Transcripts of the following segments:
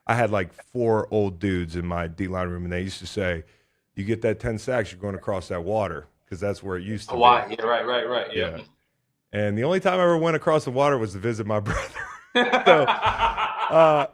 I had like 4 old dudes in my D-line room, and they used to say, "You get that 10 sacks, you're going across that water," because that's where it used to be. Hawaii. Yeah, right. Yeah. Yep. And the only time I ever went across the water was to visit my brother. So, uh,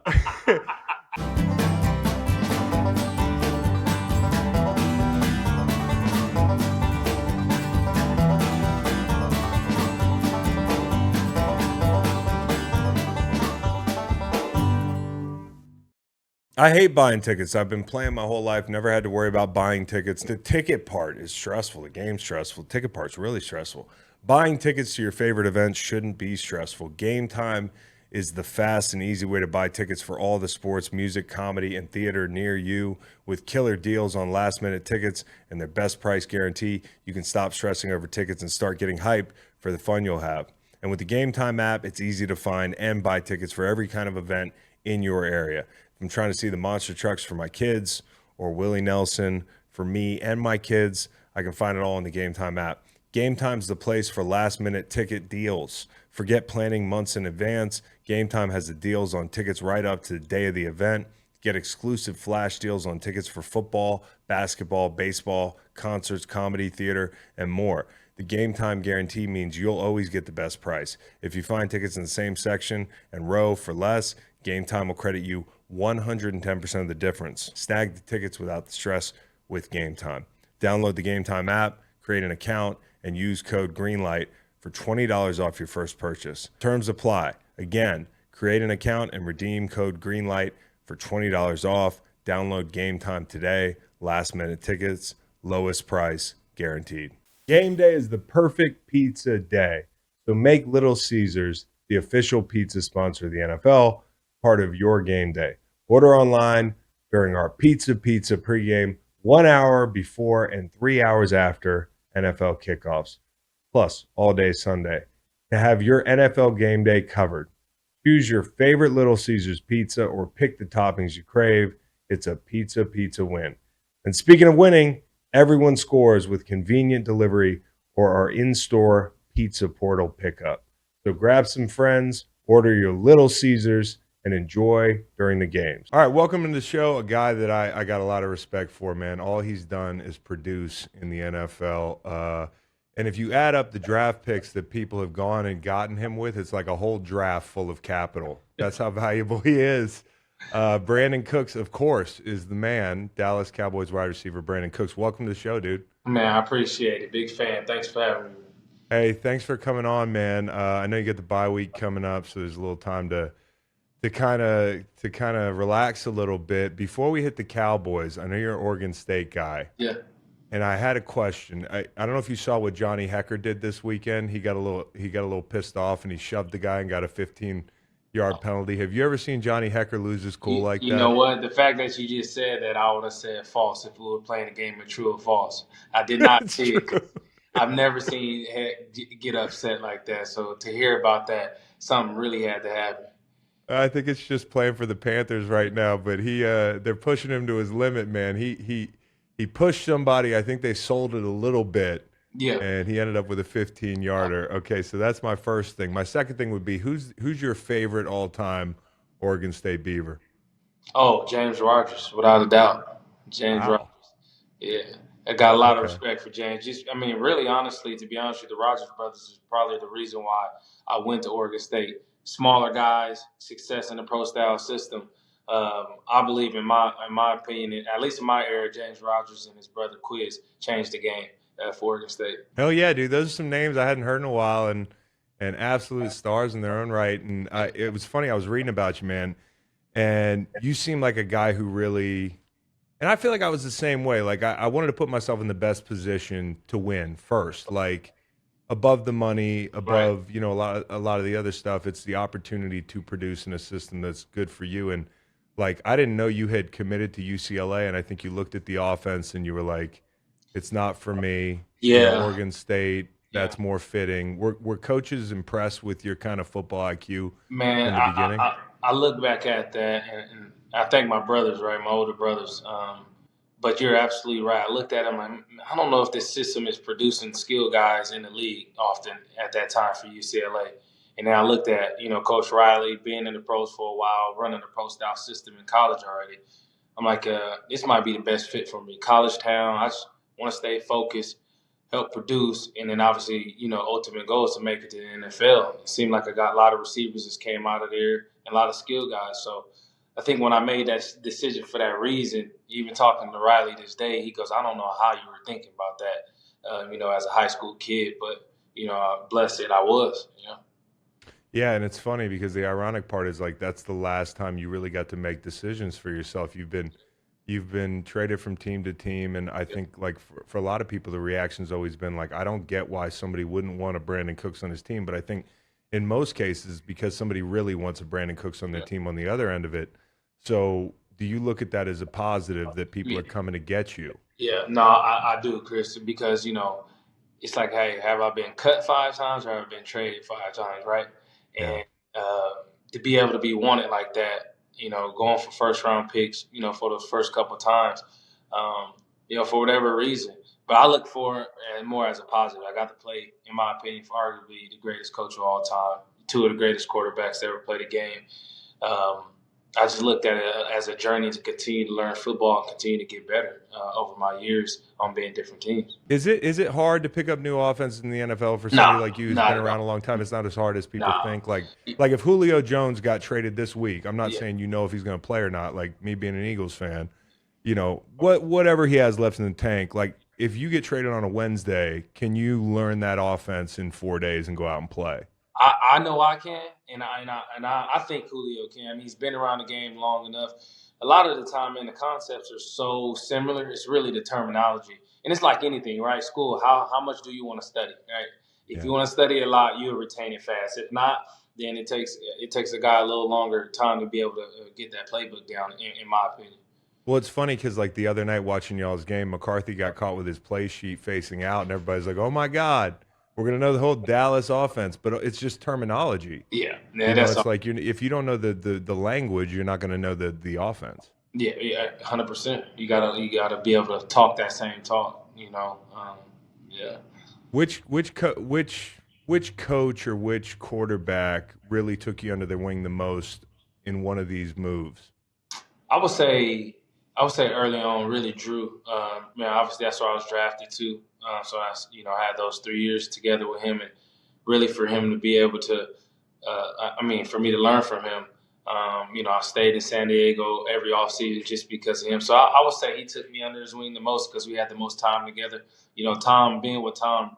I hate buying tickets. I've been playing my whole life, never had to worry about buying tickets. The ticket part is stressful. The game's stressful. The ticket part's really stressful. Buying tickets to your favorite events shouldn't be stressful. Game Time is the fast and easy way to buy tickets for all the sports, music, comedy, and theater near you. With killer deals on last-minute tickets and their best price guarantee, you can stop stressing over tickets and start getting hyped for the fun you'll have. And with the Game Time app, it's easy to find and buy tickets for every kind of event in your area. I'm trying to see the monster trucks for my kids or Willie Nelson for me and my kids. I can find it all in the Game Time app. Game Time's the place for last-minute ticket deals. Forget planning months in advance. Game Time has the deals on tickets right up to the day of the event. Get exclusive flash deals on tickets for football, basketball, baseball, concerts, comedy, theater, and more. The Game Time guarantee means you'll always get the best price. If you find tickets in the same section and row for less, Game Time will credit you 110% of the difference. Snag the tickets without the stress with Game Time. Download the Game Time app, create an account, and use code GREENLIGHT for $20 off your first purchase. Terms apply. Again, create an account and redeem code GREENLIGHT for $20 off. Download Game Time today. Last minute tickets, lowest price guaranteed. Game day is the perfect pizza day. So make Little Caesars the official pizza sponsor of the NFL, part of your game day. Order online during our Pizza pregame 1 hour before and 3 hours after NFL kickoffs, plus all day Sunday, to have your NFL game day covered. Choose your favorite Little Caesars pizza or pick the toppings you crave. It's a pizza win. And speaking of winning, everyone scores with convenient delivery or our in-store pizza portal pickup. So grab some friends, order your Little Caesars, and enjoy during the games. All right, welcome to the show, a guy that I got a lot of respect for, man. All he's done is produce in the NFL. And if you add up the draft picks that people have gone and gotten him with, it's like a whole draft full of capital. That's how valuable he is. Brandin Cooks, of course, is the man. Dallas Cowboys wide receiver Brandin Cooks. Welcome to the show, dude. Man, I appreciate it. Big fan. Thanks for having me. Hey, thanks for coming on, man. I know you get the bye week coming up, so there's a little time to kind of relax a little bit. Before we hit the Cowboys, I know you're an Oregon State guy. Yeah. And I had a question. I don't know if you saw what Johnny Hecker did this weekend. He got a little pissed off and he shoved the guy and got a 15-yard penalty. Have you ever seen Johnny Hecker lose his cool like You that? know what? The fact that you just said that, I would have said false if we were playing a game of true or false. I did not It's see true. it. I've never seen Heck get upset like that. So to hear about that, something really had to happen. I think it's just playing for the Panthers right now, but they're pushing him to his limit, man. He pushed somebody. I think they sold it a little bit, Yeah. and he ended up with a 15-yarder. Okay, so that's my first thing. My second thing would be who's your favorite all-time Oregon State Beaver? Oh, James Rogers, without a doubt. James Rogers. Wow. Yeah. I got a lot of Okay. respect for James. Really, honestly, to be honest with you, the Rogers brothers is probably the reason why I went to Oregon State. Smaller guys, success in the pro style system. I believe, in my opinion, at least in my era, James Rogers and his brother Quiz changed the game for Oregon State. Hell yeah, dude. Those are some names I hadn't heard in a while, and absolute stars in their own right. And it was funny. I was reading about you, man, and you seem like a guy who really. And I feel like I was the same way. Like I wanted to put myself in the best position to win first, like above the money, above a lot of the other stuff. It's the opportunity to produce in a system that's good for you. And like I didn't know you had committed to UCLA, and I think you looked at the offense and you were like, "It's not for me." Yeah. Oregon State. Yeah. That's more fitting. Were coaches impressed with your kind of football IQ Man, in the beginning? I look back at that, and I thank my brothers, right, my older brothers. But you're absolutely right. I looked at them. I don't know if this system is producing skilled guys in the league often at that time for UCLA. And then I looked at, Coach Riley being in the pros for a while, running the pro style system in college already. I'm like, this might be the best fit for me. College town, I just want to stay focused, help produce, and then obviously, ultimate goal is to make it to the NFL. It seemed like I got a lot of receivers that came out of there and a lot of skill guys. So I think when I made that decision for that reason, even talking to Riley this day, he goes, I don't know how you were thinking about that, as a high school kid, but, blessed I was, Yeah, and it's funny because the ironic part is like that's the last time you really got to make decisions for yourself. You've been traded from team to team, and I think like for a lot of people the reaction's always been like, I don't get why somebody wouldn't want a Brandin Cooks on his team, but I think in most cases because somebody really wants a Brandin Cooks on their team on the other end of it. So do you look at that as a positive that people are coming to get you? Yeah, no, I do, Chris, because, it's like, hey, have I been cut 5 times or have I been traded 5 times, right? Yeah. And to be able to be wanted like that, going for first round picks, for the first couple of times, for whatever reason. But I look for it more as a positive. I got to play, in my opinion, for arguably the greatest coach of all time, two of the greatest quarterbacks that ever played a game. I just looked at it as a journey to continue to learn football and continue to get better over my years on being different teams. Is it hard to pick up new offenses in the NFL for somebody Nah, like you who's not been at around a all. long time? It's not as hard as people Nah. think. Like if Julio Jones got traded this week, I'm not Yeah. saying if he's going to play or not. Like me being an Eagles fan, whatever he has left in the tank. Like if you get traded on a Wednesday, can you learn that offense in 4 days and go out and play? I know I can, and I think Julio can. I mean, he's been around the game long enough. A lot of the time, man, the concepts are so similar. It's really the terminology, and it's like anything, right? School, how much do you want to study, right? If you want to study a lot, you'll retain it fast. If not, then it takes a guy a little longer time to be able to get that playbook down. In my opinion. Well, it's funny because like the other night watching y'all's game, McCarthy got caught with his play sheet facing out, and everybody's like, "Oh my God, we're gonna know the whole Dallas offense," but it's just terminology. Yeah, It's that's like if you don't know the language, you're not going to know the offense. yeah, 100%. You gotta be able to talk that same talk. Yeah. Which coach or which quarterback really took you under their wing the most in one of these moves? I would say early on, really Drew. Obviously that's where I was drafted to. So I had those 3 years together with him, and really for him to be able to, for me to learn from him. I stayed in San Diego every offseason just because of him. So I would say he took me under his wing the most because we had the most time together. Being with Tom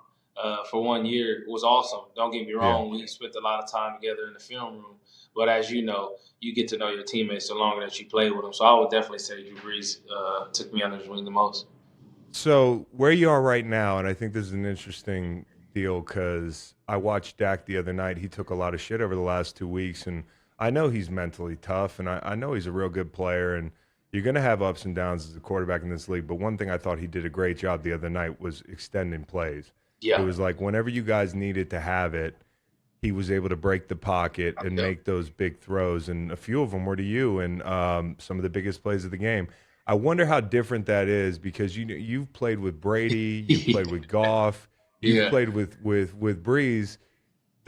for 1 year was awesome. Don't get me Yeah. wrong. We spent a lot of time together in the film room. But as you know, you get to know your teammates the longer that you play with them. So I would definitely say Drew Brees took me under his wing the most. So where you are right now, and I think this is an interesting deal because I watched Dak the other night. He took a lot of shit over the last 2 weeks, and I know he's mentally tough, and I know he's a real good player, and you're going to have ups and downs as a quarterback in this league. But one thing I thought he did a great job the other night was extending plays. Yeah. It was like whenever you guys needed to have it, he was able to break the pocket and make those big throws, and a few of them were to you and some of the biggest plays of the game. I wonder how different that is because you've played with Brady, you've played with Goff, you've played with Breeze.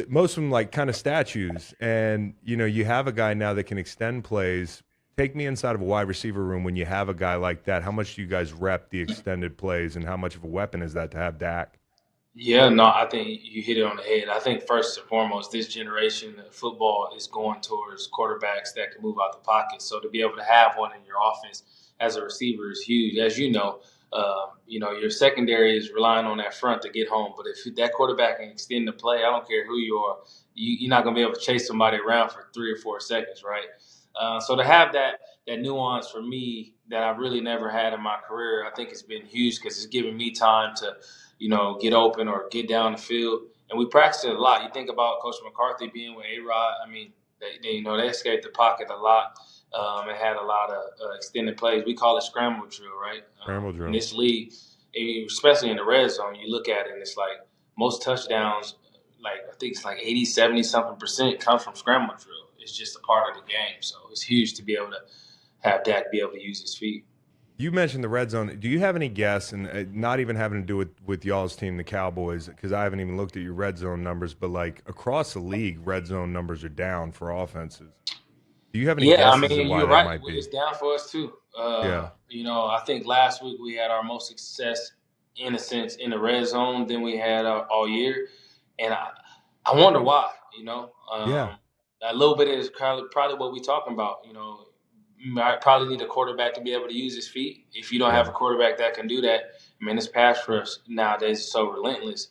Most of them like kind of statues, and you have a guy now that can extend plays. Take me inside of a wide receiver room when you have a guy like that. How much do you guys rep the extended plays, and how much of a weapon is that to have Dak? Yeah, no, I think you hit it on the head. I think first and foremost, this generation of football is going towards quarterbacks that can move out the pocket. So to be able to have one in your offense as a receiver is huge. As your secondary is relying on that front to get home. But if that quarterback can extend the play, I don't care who you are, you're not going to be able to chase somebody around for 3 or 4 seconds, right? So to have that nuance for me that I really never had in my career, I think it's been huge because it's given me time to get open or get down the field. And we practice it a lot. You think about Coach McCarthy being with A-Rod. I mean, they escaped the pocket a lot and had a lot of extended plays. We call it scramble drill, right? Scramble drill. In this league, especially in the red zone, you look at it and it's like most touchdowns, like I think it's like 80, 70 something percent comes from scramble drill. It's just a part of the game. So it's huge to be able to have Dak be able to use his feet. You mentioned the red zone. Do you have any guess, and not even having to do with y'all's team, the Cowboys, because I haven't even looked at your red zone numbers, but like across the league, red zone numbers are down for offenses. Do you have any Yeah, I guesses of mean, why you're that right. might be? It's down for us too. Yeah. I think last week we had our most success, in a sense, in the red zone than we had all year, and I wonder why. Yeah. A little bit is probably what we're talking about. You might probably need a quarterback to be able to use his feet. If you don't have Yeah. a quarterback that can do that, man, this pass rush nowadays is so relentless.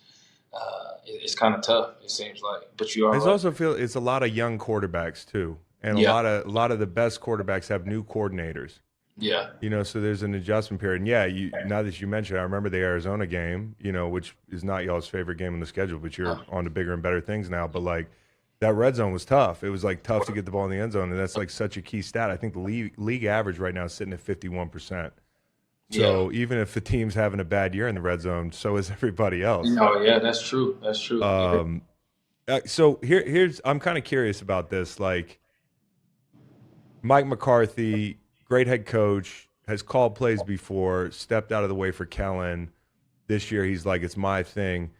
It's kind of tough. It seems like, but you I are just right. also feel it's a lot of young quarterbacks too, and a Yeah, lot of the best quarterbacks have new coordinators. yeah, So there's an adjustment period. And yeah, now that you mentioned, I remember the Arizona game, which is not y'all's favorite game on the schedule, but you're on to bigger and better things now. But like that red zone was tough. It was like tough to get the ball in the end zone, and that's like such a key stat. I think the league average right now is sitting at 51%. yeah. So even if the team's having a bad year in the red zone, so is everybody else. Yeah, that's true. That's true. Um, so here's I'm kind of curious about this. Like Mike McCarthy, great head coach, has called plays before, stepped out of the way for Kellen. This year, he's like, it's my thing.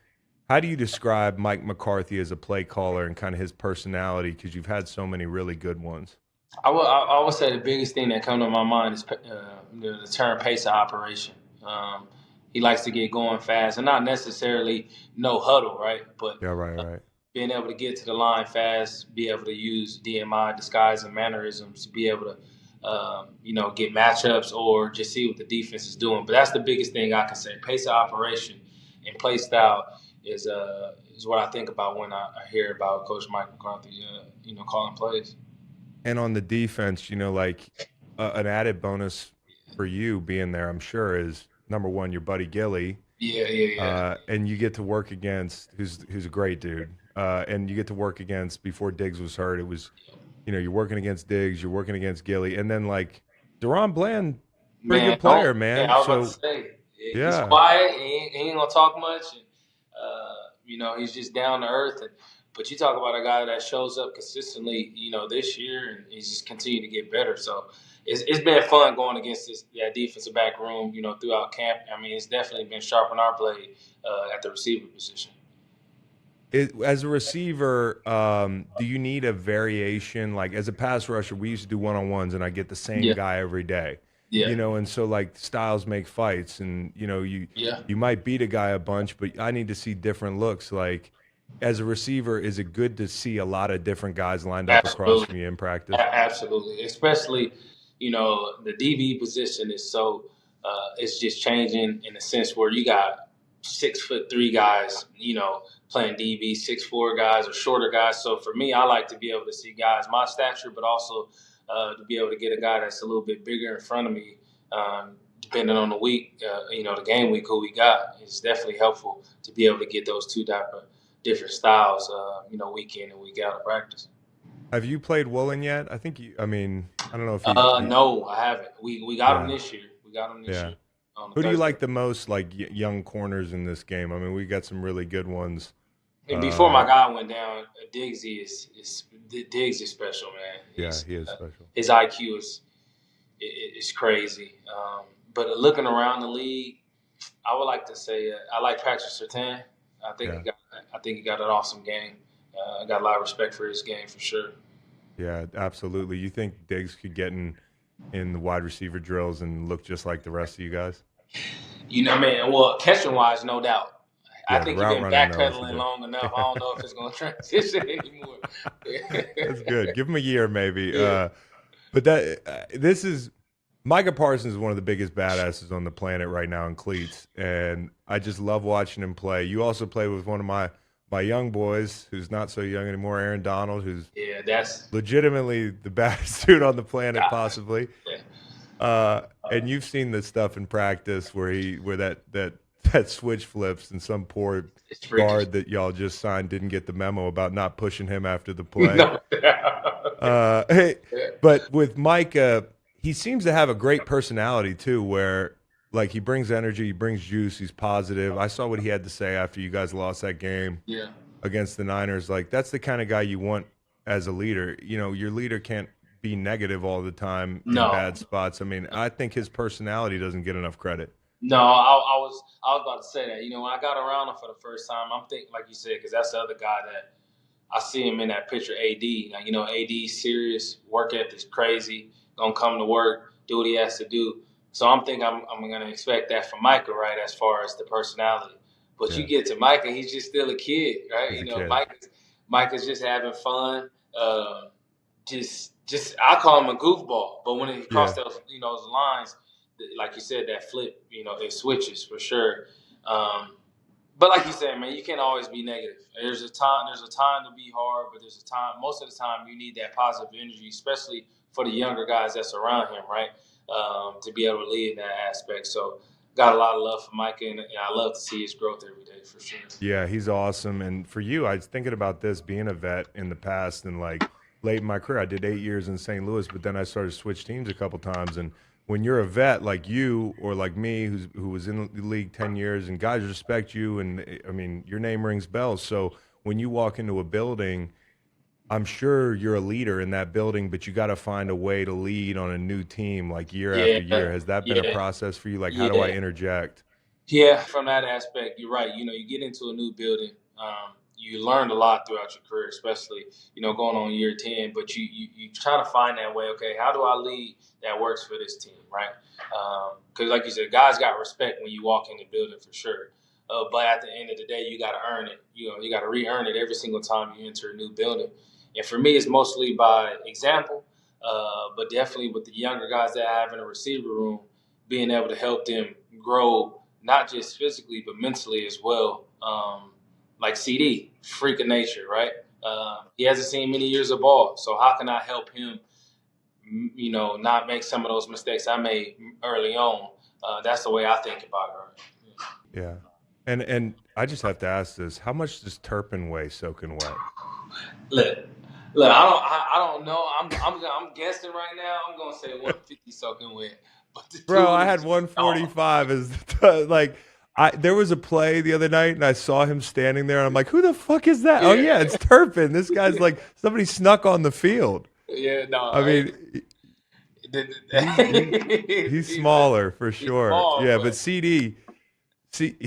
How do you describe Mike McCarthy as a play caller and kind of his personality? Because you've had so many really good ones. I would say the biggest thing that comes to my mind is the term pace of operation. He likes to get going fast, and not necessarily no huddle, right? But Yeah, right, right. being able to get to the line fast, be able to use DMI, disguise and mannerisms to be able to, get matchups or just see what the defense is doing. But that's the biggest thing I can say. Pace of operation and play style is what I think about when I hear about Coach Mike McCarthy, calling plays. And on the defense, like an added bonus for you being there, I'm sure, is number one, your buddy Gilly. Yeah, yeah, yeah. And you get to work against who's a great dude. And you get to work against before Diggs was hurt. It was, you're working against Diggs, you're working against Gilly, and then like Deron Bland, pretty Man, good don't. player, Man, man. I was about So to say he's yeah, quiet. He ain't gonna talk much, and he's just down to earth. But you talk about a guy that shows up consistently, this year, and he's just continued to get better. So it's been fun going against that defensive back room, throughout camp. I mean, it's definitely been sharp on our blade at the receiver position. as a receiver, do you need a variation? Like as a pass rusher, we used to do one-on-ones, and I get the same Yeah, guy every day. yeah, And so like styles make fights, and yeah. you might beat a guy a bunch, but I need to see different looks. Like as a receiver, is it good to see a lot of different guys lined up across from Absolutely. you in practice? Absolutely, especially the DB position is so it's just changing in a sense where you got 6'3" guys, playing DB, 6'4" guys or shorter guys. So for me, I like to be able to see guys my stature, but also to be able to get a guy that's a little bit bigger in front of me. Depending on the week, the game week who we got, it's definitely helpful to be able to get those two type of different styles, week in and week out of practice. Have you played Woolen yet? I think I mean, I don't know if you No, I haven't. We got him yeah, this year. We got him this yeah. year on the Who do you Thursday. like the most, like young corners in this game? I mean, we got some really good ones. And before my Uh, guy went down, Diggs is special, man. yeah, he is special. His IQ is crazy. But looking around the league, I would like to say I like Patrick Surtain. I think he Yeah, got I think he got an awesome game. I got a lot of respect for his game for sure. yeah, absolutely. You think Diggs could get in the wide receiver drills and look just like the rest of you guys? Man. Well, catching wise, no doubt. I Yeah, think he's route been running though is a backpedaling long enough. I different. don't know if it's going to transition anymore. That's good. Give him a year, maybe. Yeah. But this is Micah Parsons is one of the biggest badasses on the planet right now in cleats, and I just love watching him play. You also play with one of my young boys, who's not so young anymore, Aaron Donald, who's Yeah, that's legitimately the baddest dude on the planet, God. possibly. Yeah. And you've seen this stuff in practice where that switch flips, and some poor It's freaky. guard that y'all just signed didn't get the memo about not pushing him after the play. No doubt. Hey, Yeah. but with Micah, he seems to have a great personality too, where like he brings energy, he brings juice, he's positive. I saw what he had to say after you guys lost that game against the Niners. Like that's the kind of guy you want as a leader. Your leader can't be negative all the time in No, bad spots. I mean, I think his personality doesn't get enough credit. no, I was about to say that. You know, when I got around him for the first time, I'm thinking, like you said, because that's the other guy that I see him in that picture. AD, like, you know, AD serious, work ethic's crazy, gonna come to work, do what he has to do. So I'm thinking I'm gonna expect that from Micah, right? As far as the personality, but you Yeah, get to Micah, he's just still a kid, right? he's You a know, kid. Micah's just having fun. Just I call him a goofball, but when he Yeah. crossed those lines, like you said, that flip, it switches for sure. But like you said, man, you can't always be negative. There's a time to be hard, but there's a time. Most of the time, you need that positive energy, especially for the younger guys that's around him, right? To be able to lead in that aspect. So, got a lot of love for Micah, and I love to see his growth every day for sure. Yeah, he's awesome. And for you, I was thinking about this being a vet in the past and like late in my career. I did 8 years in St. Louis, but then I started to switch teams a couple times. And when you're a vet like you or like me, who was in the league 10 years, and guys respect you, and I mean, your name rings bells. So when you walk into a building, I'm sure you're a leader in that building, but you got to find a way to lead on a new team like year after Yeah, year. Has that been a yeah, process for you? Like, how do I yeah. interject? Yeah, from that aspect, you're right. You know, you get into a new building, you learned a lot throughout your career, especially going on year 10. But you try to find that way. Okay, how do I lead that works for this team, right? Because like you said, guys got respect when you walk in the building for sure. But at the end of the day, you got to earn it. You got to re-earn it every single time you enter a new building. And for me, it's mostly by example, but definitely with the younger guys that I have in the receiver room, being able to help them grow not just physically but mentally as well. Like CD, freak of nature, right? He hasn't seen many years of ball, so how can I help him? Not make some of those mistakes I made early on. That's the way I think about it. Right? Yeah. And I just have to ask this: how much does Turpin weigh soaking wet? Look, look. I don't know. I'm guessing right now. I'm gonna say 150 soaking wet, but the Bro, dude I is had just gone. 145 as like there was a play the other night and I saw him standing there and I'm like, who the fuck is that? Oh yeah, Yeah, it's Turpin. This guy's like somebody snuck on the field. yeah. I No, mean, he's he's smaller for he's sure. small, Yeah, but but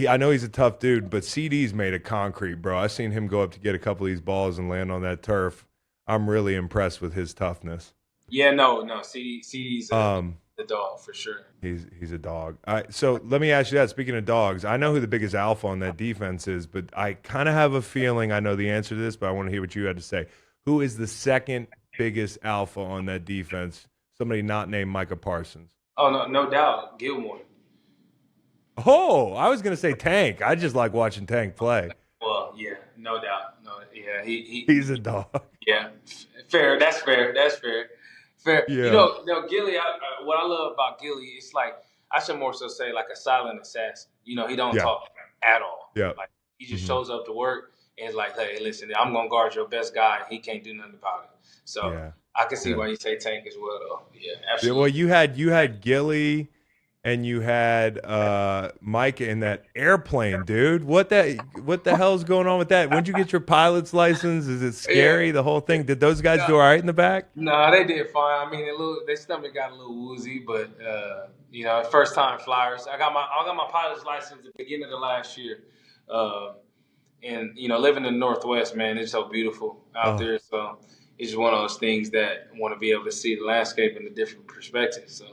I know he's a tough dude, but CD's made of concrete, bro. I seen him go up to get a couple of these balls and land on that turf. I'm really impressed with his toughness. yeah, no. CD's Um, the dog for sure. he's a dog. So let me ask you that. Speaking of dogs, I know who the biggest alpha on that defense is, but I kind of have a feeling I know the answer to this, but I want to hear what you had to say. Who is the second biggest alpha on that defense? Somebody not named Micah Parsons. Oh no doubt, Gilmore. Oh, I was gonna say Tank. I just like watching Tank play. Well, yeah, no doubt. No, yeah, he He's a dog. yeah, fair. That's fair. That's fair. Fair. Yeah, Gilly. What I love about Gilly, it's like I should more so say like a silent assassin. He don't yeah, talk at all. yeah. Like he just Hmm. shows up to work and is like, hey, listen, I'm gonna guard your best guy. And he can't do nothing about it. So Yeah, I can see yeah. why you say Tank as well, though. Yeah, Yeah, well, absolutely. you had Gilly and you had Micah in that airplane, dude. What the hell's going on with that? When'd you get your pilot's license? Is it Yeah. scary? The whole thing? Did those guys Yeah. do all right in the back? No, they did fine. I mean, their stomach got a little woozy, but first time flyers. I got my pilot's license at the beginning of the last year, uh, and living in the Northwest, man, it's so beautiful out Oh, there. So it's just one of those things that want to be able to see the landscape in a different perspective. So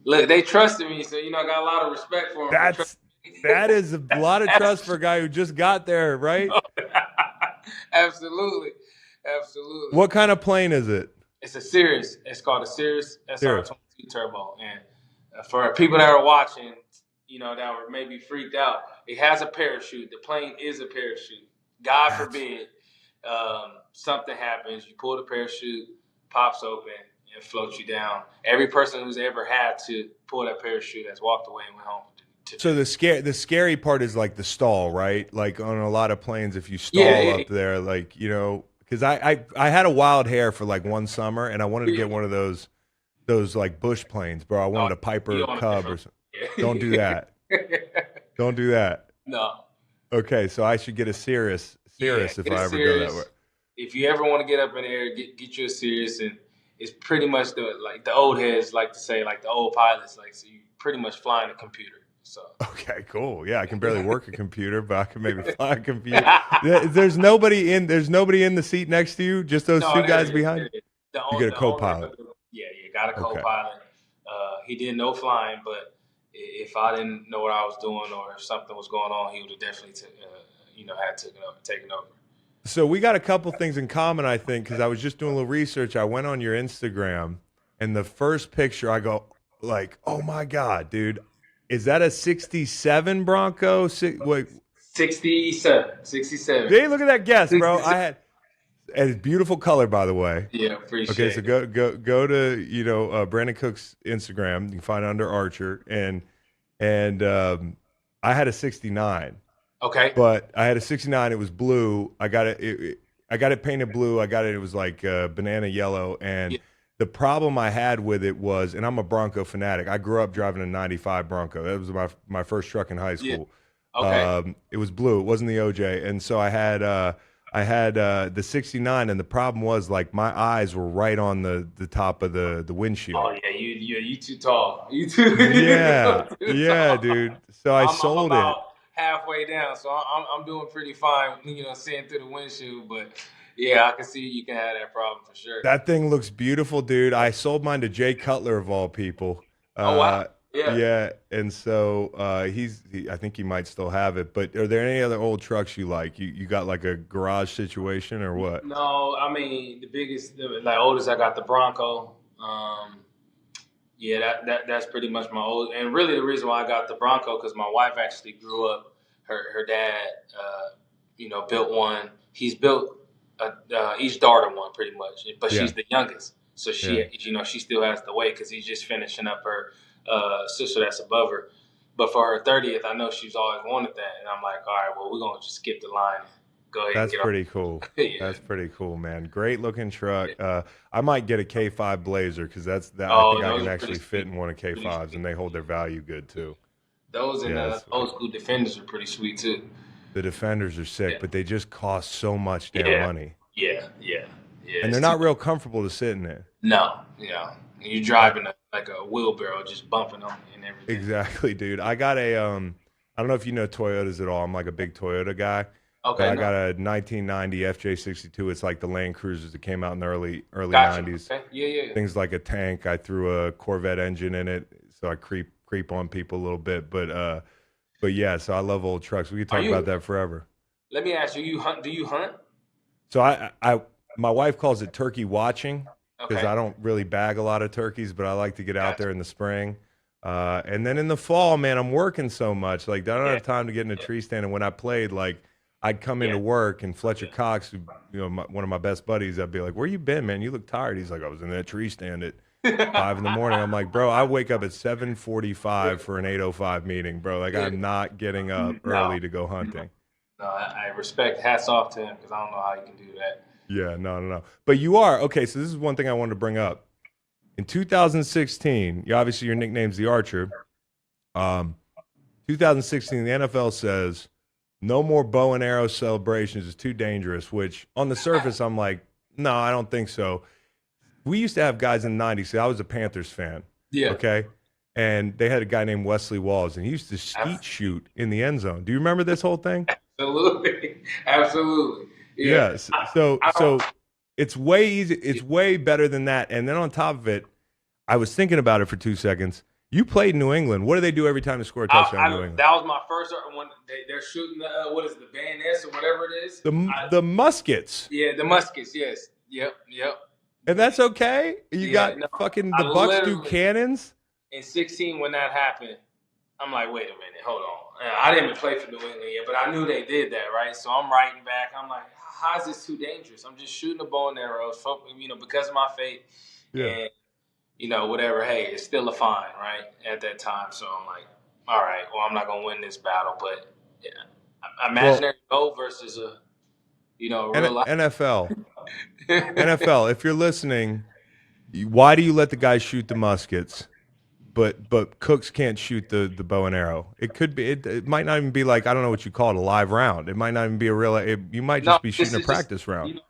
look, they trusted me, so I got a lot of respect for them for that's that is a lot of trust for a guy who just got there, right? Absolutely, absolutely. What kind of plane is it? It's a Cirrus. It's called a Cirrus Serious. SR22 Turbo. And for people that are watching, that were maybe freaked out, it has a parachute. The plane is a parachute. God That's forbid something happens. You pull the parachute, pops open, and floats you down. Every person who's ever had to pull that parachute has walked away and went home. so the scary part is like the stall, right? Like on a lot of planes, if you stall Yeah, up there, like because I had a wild hair for like one summer, and I wanted to yeah. get one of those like bush planes, bro. I Oh, wanted a you Piper on a Cub or different. something. Don't do that. Don't do that. No. Okay, so I should get a Cirrus Yeah, if get a I ever go that way. Sirius. If you ever want to get up in the air, get you a Sirius, and it's pretty much the old heads like to say, like the old pilots, like, so you pretty much flying a computer. So Okay, cool. Yeah, I can barely work a computer, but I can maybe fly a computer. There's nobody in the seat next to you, just those no, two there guys it is. behind There you? it is. You get a The owner, co-pilot. yeah, got a Okay. co-pilot. He did no flying, but if I didn't know what I was doing or if something was going on, he would have definitely had taken over. So we got a couple things in common, I think, because I was just doing a little research. I went on your Instagram, and the first picture, I go like, "Oh my god, dude, is that a '67 Bronco?" Wait, 67. hey, look at that guess, bro. And it's beautiful color, by the way. Yeah, appreciate Okay, so it. go to Brandin Cooks' Instagram. You can find it under Archer, and I had a '69. Okay. But I had a '69. It was blue. I got it painted blue. I got it. It was like banana yellow. And Yeah. the problem I had with it was, and I'm a Bronco fanatic. I grew up driving a '95 Bronco. That was my first truck in high school. Yeah. Okay. It was blue. It wasn't the OJ. And so I had the '69. And the problem was, like, my eyes were right on the top of the windshield. Oh yeah, you too tall. You too. Yeah, too yeah, tall. dude. So I I'm sold about it. halfway down, so I'm doing pretty fine. Seeing through the windshield, but yeah, I can see you can have that problem for sure. That thing looks beautiful, dude. I sold mine to Jay Cutler of all people. Oh wow. Yeah. Yeah, and so I think he might still have it. But are there any other old trucks you like? You got like a garage situation or what? No, I mean the oldest I got the Bronco. Yeah, that's pretty much my old. And really, the reason why I got the Bronco because my wife actually grew up. Her dad, built one. He's built each daughter one pretty much, but Yeah. she's the youngest, so she Yeah. she still has to wait because he's just finishing up her sister that's above her. But for her 30th, I know she's always wanted that, and I'm like, all right, well, we're gonna just skip the line. Go ahead. That's and get pretty cool. Yeah. That's pretty cool, man. Great looking truck. I might get a K5 Blazer because I think Oh, I those can are actually pretty fit sweet. in one of K5s, and they hold their value good too. Those and Yeah, that's old school Defenders are pretty sweet too. The Defenders are sick, Yeah. but they just cost so much damn Yeah. money, Yeah. and it's they're not real comfortable to sit in there. No, yeah. You're driving like a wheelbarrow, just bumping them and everything. Exactly, dude. I got a I don't know if you know Toyotas at all. I'm like a big Toyota guy. Okay, I got a 1990 FJ62. It's like the Land Cruisers that came out in the early gotcha. 90s. Okay. Yeah. Things like a tank. I threw a Corvette engine in it, so I creep on people a little bit. But yeah, so I love old trucks. We could talk about that forever. Let me ask you, do you hunt? So my wife calls it turkey watching because Okay. I don't really bag a lot of turkeys, but I like to get out there in the spring. And then in the fall, man, I'm working so much. Like, I don't have time to get in a tree stand. And when I played, like, I'd come into work and Fletcher Cox, one of my best buddies, I'd be like, "Where you been, man? You look tired." He's like, "I was in that tree stand at 5 in the morning." I'm like, "Bro, I wake up at 7:45 for an 8:05 meeting, bro. Like, I'm not getting up early to go hunting." No, I respect. Hats off to him because I don't know how you can do that. Yeah, no. But you are okay. So this is one thing I wanted to bring up. In 2016, obviously your nickname's the Archer. 2016, the NFL says no more bow and arrow celebrations. It's too dangerous. Which on the surface, I'm like, no, I don't think so. We used to have guys in the 90s. See, I was a Panthers fan. Yeah. Okay. And they had a guy named Wesley Walls, and he used to skeet shoot in the end zone. Do you remember this whole thing? Absolutely. Yeah. So it's way easy. It's way better than that. And then on top of it, I was thinking about it for 2 seconds. You played in New England. What do they do every time they score a touchdown in New England? That was my first one. They're shooting the what is it, the bayonets or whatever it is? The muskets. Yeah, the muskets. Yes. Yep. And that's okay. You got fucking the Bucks do cannons. In 16, when that happened, I'm like, wait a minute, hold on. I didn't even play for New England yet, but I knew they did that, right? So I'm writing back. I'm like, how is this too dangerous? I'm just shooting a bow and arrows, because of my faith. Yeah. And, whatever. Hey, it's still a fine, right, at that time. So I'm like, all right, well, I'm not going to win this battle. But imaginary bow versus a, real life. NFL. NFL, if you're listening, why do you let the guys shoot the muskets? But Cooks can't shoot the bow and arrow. It could be. It might not even be like, I don't know what you call it, a live round. It might not even be a real. You might just be shooting a practice round.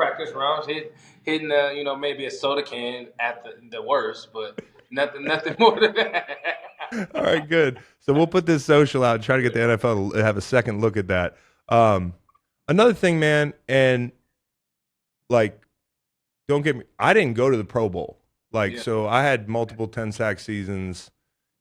Practice rounds, hitting maybe a soda can at the worst, but nothing more than that. All right, good. So we'll put this social out and try to get the NFL to have a second look at that. Another thing, man, and like, don't get me. I didn't go to the Pro Bowl. So I had multiple 10-sack seasons.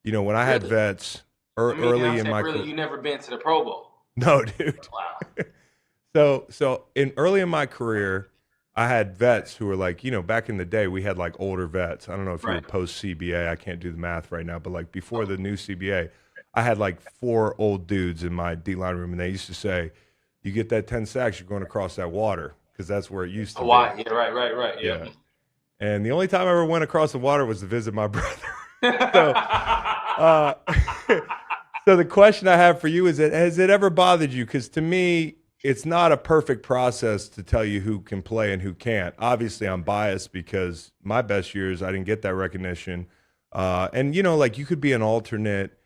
When I had vets early in my career. You never been to the Pro Bowl? No, dude. Wow. So early in my career, I had vets who were like, back in the day, we had like older vets. I don't know if you were post CBA. I can't do the math right now, but like before the new CBA, I had like 4 old dudes in my D-line room, and they used to say, "You get that 10 sacks, you're going across that water," because that's where it used to be. Hawaii, yeah, right. Yeah. And the only time I ever went across the water was to visit my brother. So the question I have for you is that has it ever bothered you? Because to me, it's not a perfect process to tell you who can play and who can't. Obviously, I'm biased because my best years, I didn't get that recognition. And, you could be an alternate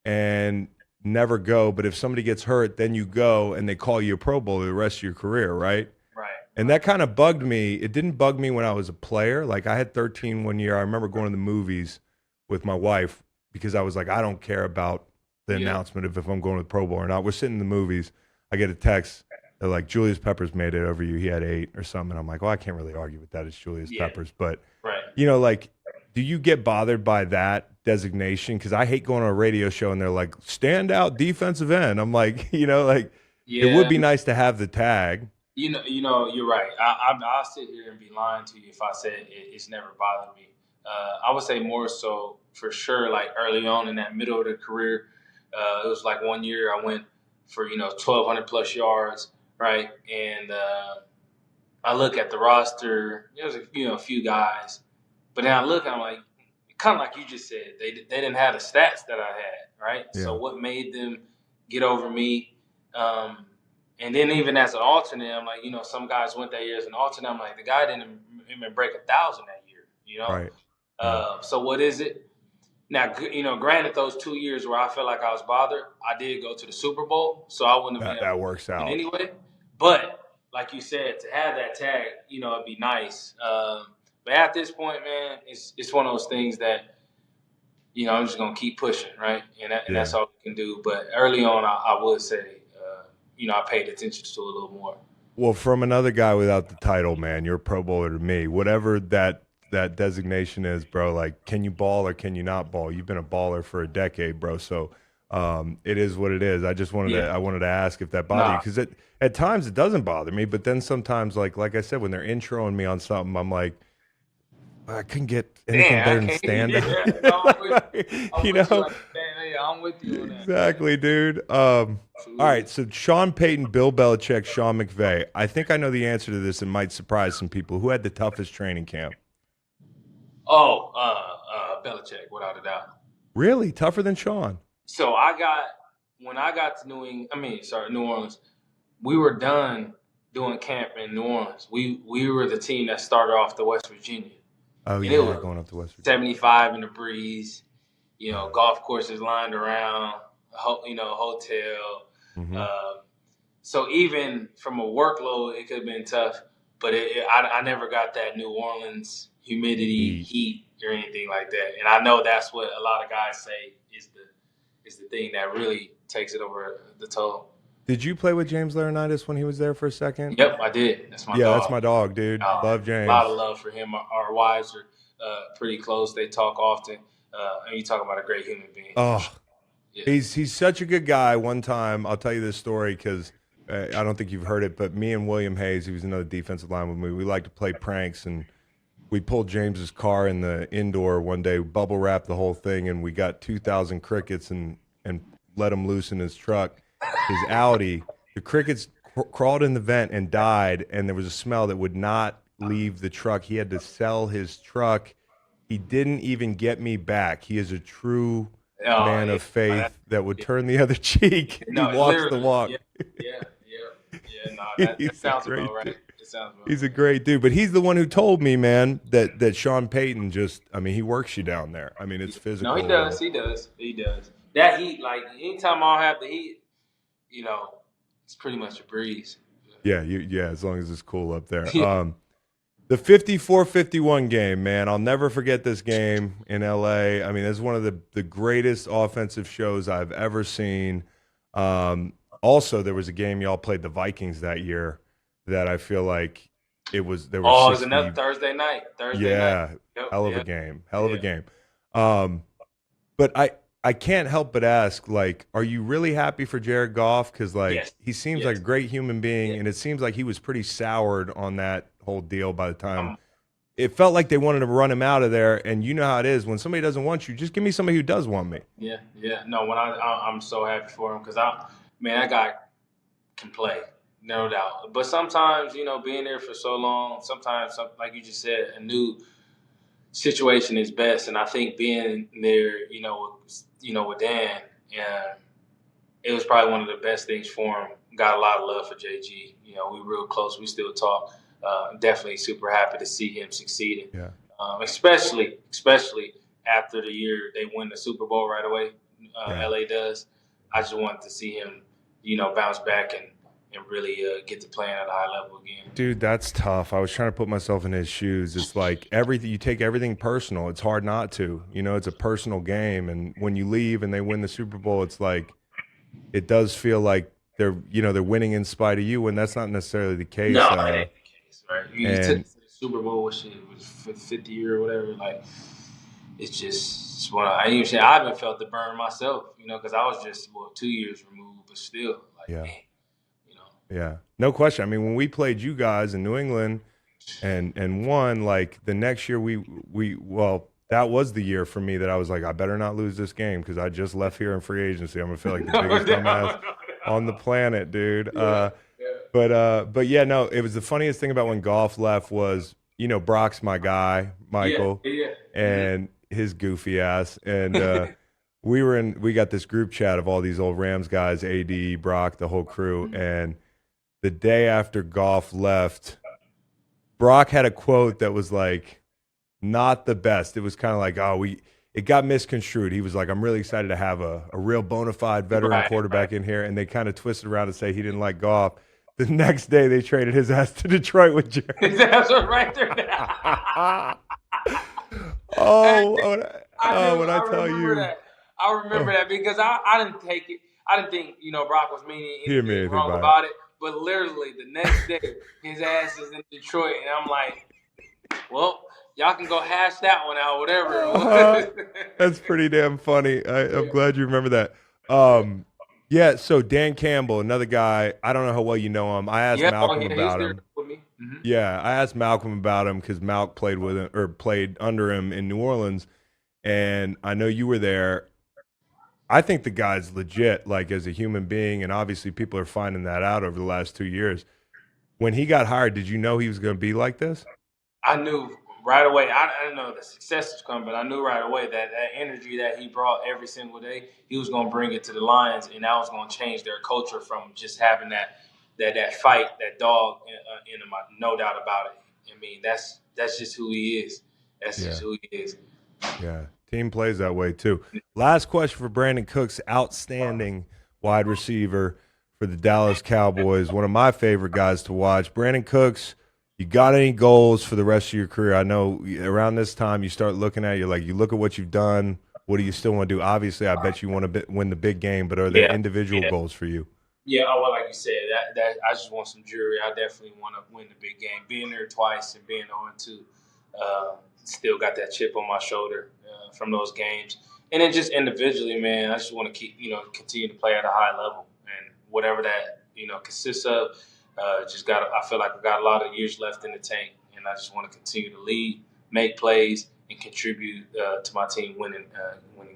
and never go, but if somebody gets hurt, then you go and they call you a Pro Bowler the rest of your career, right? Right. And that kind of bugged me. It didn't bug me when I was a player. Like, I had 13 one year. I remember going to the movies with my wife because I was like, I don't care about the announcement of if I'm going to the Pro Bowl or not. We're sitting in the movies. I get a text. They're like, Julius Peppers made it over you. He had 8 or something. And I'm like, well, I can't really argue with that. It's Julius Peppers. But, do you get bothered by that designation? Because I hate going on a radio show and they're like, standout defensive end. I'm like, it would be nice to have the tag. You're right. I'll sit here and be lying to you if I said it's never bothered me. I would say more so for sure, like early on in that middle of the career. It was like one year I went for 1,200 plus yards, right? And I look at the roster. There was a few guys, but then I look and I'm like, kind of like you just said, they didn't have the stats that I had, right? Yeah. So what made them get over me? And then even as an alternate, I'm like, some guys went that year as an alternate. I'm like, the guy didn't even break 1,000 that year, Right. So what is it? Now, granted, those 2 years where I felt like I was bothered, I did go to the Super Bowl, so I wouldn't have been that works out anyway. But like you said, to have that tag, it'd be nice. But at this point, man, it's one of those things that I'm just gonna keep pushing, right? And that's all we can do. But early on, I would say, I paid attention to it a little more. Well, from another guy without the title, man, you're a Pro Bowler to me. Whatever that designation is, bro, like, can you ball or can you not ball? You've been a baller for a decade, bro. So it is what it is. I just wanted to ask if that bothered you, because at times it doesn't bother me, but then sometimes, like I said, when they're introing me on something, I'm like, I couldn't get anything better than stand up. I'm with you on that. Exactly, dude. All right, so Sean Payton, Bill Belichick, Sean McVay. I think I know the answer to this. It might surprise some people. Who had the toughest training camp? Oh, Belichick, without a doubt. Really? Tougher than Sean? So when I got to New Orleans, we were done doing camp in New Orleans. We were the team that started off to West Virginia. Oh, yeah, going up to West Virginia. 75 in the breeze, golf courses lined around, hotel. Mm-hmm. So even from a workload, it could have been tough, but I never got that New Orleans humidity, heat, or anything like that. And I know that's what a lot of guys say is the thing that really takes it over the top. Did you play with James Laurinaitis when he was there for a second? Yep, I did. That's my dog. Yeah, that's my dog, dude. Love James. A lot of love for him. Our wives are pretty close. They talk often. And you talk about a great human being. Oh, yeah. He's such a good guy. One time, I'll tell you this story because I don't think you've heard it, but me and William Hayes, he was another defensive line with me, we like to play pranks, and we pulled James's car in the indoor one day, bubble wrapped the whole thing, and we got 2,000 crickets and let him loose in his truck. His Audi, the crickets crawled in the vent and died, and there was a smell that would not leave the truck. He had to sell his truck. He didn't even get me back. He is a true man of faith that would turn the other cheek. No, he walks the walk. Yeah. No, that sounds about right. He's a great dude, but he's the one who told me, man, that Sean Payton he works you down there. I mean, it's physical. No, he does. That heat, like anytime I'll have the heat, it's pretty much a breeze. Yeah, as long as it's cool up there. Yeah. The 54-51 game, man. I'll never forget this game in LA. I mean, it's one of the greatest offensive shows I've ever seen. Also, there was a game y'all played the Vikings that year that I feel like there were Oh, it was 60. another Thursday night. Yeah, Yep, hell of a yep. game. Hell of a game. But I can't help but ask, like, are you really happy for Jared Goff? Because, like, Yes. he seems Yes. like a great human being, Yeah. and it seems like he was pretty soured on that whole deal by the time. It felt like they wanted to run him out of there, and you know how it is. When somebody doesn't want you, just give me somebody who does want me. Yeah, yeah. No, I'm so happy for him because that guy can play, no doubt. But sometimes, being there for so long, sometimes, like you just said, a new situation is best. And I think being there, with Dan, it was probably one of the best things for him. Got a lot of love for JG. We real close. We still talk. Definitely super happy to see him succeeding. Yeah. Especially after the year they win the Super Bowl right away. LA does. I just wanted to see him, bounce back and really get to playing at a high level again. Dude, that's tough. I was trying to put myself in his shoes. It's like everything, you take everything personal. It's hard not to. It's a personal game, and when you leave and they win the Super Bowl, it's like it does feel like they're winning in spite of you, when that's not necessarily the case. No, that ain't the case, right? You and- took it to the Super Bowl, it was 50 year or whatever. Like, it's just one. I haven't felt the burn myself, because I was just 2 years removed, but still, like, Yeah. man, Yeah, no question. I mean, when we played you guys in New England and won, like the next year that was the year for me that I was like, I better not lose this game because I just left here in free agency. I'm gonna feel like the biggest dumbass on the planet, dude. But yeah, no, it was the funniest thing about when Goff left was, Brock's my guy, Michael, and his goofy ass, and we got this group chat of all these old Rams guys, AD, Brock, the whole crew, and the day after Goff left, Brock had a quote that was like not the best. It was kind of like, it got misconstrued. He was like, I'm really excited to have a real bona fide veteran quarterback in here. And they kind of twisted around to say he didn't like Goff. The next day they traded his ass to Detroit with Jared. His ass was right there now. When I tell you. I remember that because I didn't take it. I didn't think, Brock was meaning anything wrong about it. But literally the next day, his ass is in Detroit, and I'm like, well, y'all can go hash that one out, whatever. That's pretty damn funny. I'm glad you remember that. Yeah, so Dan Campbell, another guy, I don't know how well you know him. I asked Malcolm about him. With me. Mm-hmm. Yeah, I asked Malcolm about him because Malk played with him or played under him in New Orleans, and I know you were there. I think the guy's legit, like as a human being, and obviously people are finding that out over the last 2 years. When he got hired, did you know he was going to be like this? I knew right away. I didn't know the success was coming, but I knew right away that energy that he brought every single day, he was going to bring it to the Lions, and that was going to change their culture from just having that fight, that dog in him. No doubt about it. I mean, that's just who he is. That's just who he is. Yeah. Team plays that way too. Last question for Brandin Cooks, outstanding wide receiver for the Dallas Cowboys. One of my favorite guys to watch. Brandin Cooks, you got any goals for the rest of your career? I know around this time you start looking at you look at what you've done. What do you still want to do? Obviously, I bet you want to win the big game, but are there individual goals for you? Yeah, well, like you said, that I just want some jury. I definitely want to win the big game. Being there twice and being 0-2, still got that chip on my shoulder from those games. And then just individually, man, I just want to keep, continue to play at a high level, and whatever that consists of. I feel like I've got a lot of years left in the tank, and I just want to continue to lead, make plays, and contribute to my team winning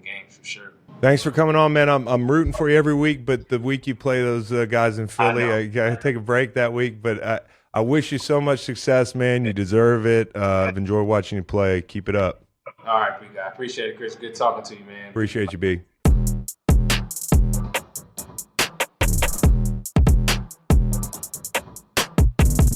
games for sure. Thanks for coming on, man. I'm rooting for you every week, but the week you play those guys in Philly, I got to take a break that week. But I wish you so much success, man. You deserve it. I've enjoyed watching you play. Keep it up. All right, big guy. Appreciate it, Chris. Good talking to you, man. Appreciate you, B.